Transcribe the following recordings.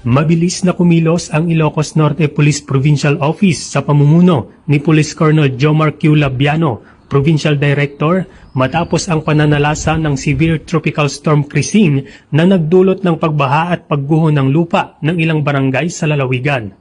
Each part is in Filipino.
Mabilis na kumilos ang Ilocos Norte Police Provincial Office sa pamumuno ni Police Colonel Jomar Q. Labiano, Provincial Director, matapos ang pananalasa ng severe tropical storm Christine na nagdulot ng pagbaha at pagguho ng lupa ng ilang barangay sa lalawigan.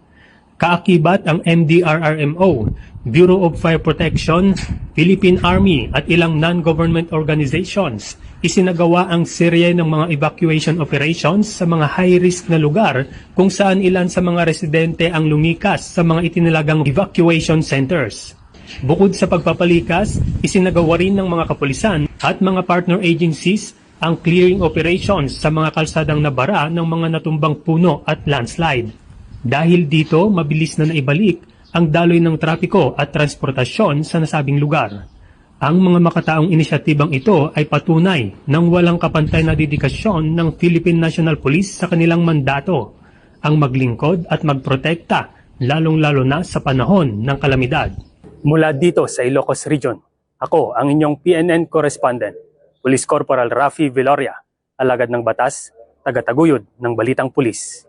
Kaakibat ang MDRRMO, Bureau of Fire Protection, Philippine Army at ilang non-government organizations, isinagawa ang serye ng mga evacuation operations sa mga high-risk na lugar kung saan ilan sa mga residente ang lumikas sa mga itinilagang evacuation centers. Bukod sa pagpapalikas, isinagawa rin ng mga kapulisan at mga partner agencies ang clearing operations sa mga kalsadang nabara ng mga natumbang puno at landslide. Dahil dito, mabilis na naibalik ang daloy ng trapiko at transportasyon sa nasabing lugar. Ang mga makataong inisyatibang ito ay patunay ng walang kapantay na dedikasyon ng Philippine National Police sa kanilang mandato, ang maglingkod at magprotekta, lalong-lalo na sa panahon ng kalamidad. Mula dito sa Ilocos Region, ako ang inyong PNN correspondent, Police Corporal Rafi Viloria, alagad ng batas, tagataguyod ng Balitang Pulis.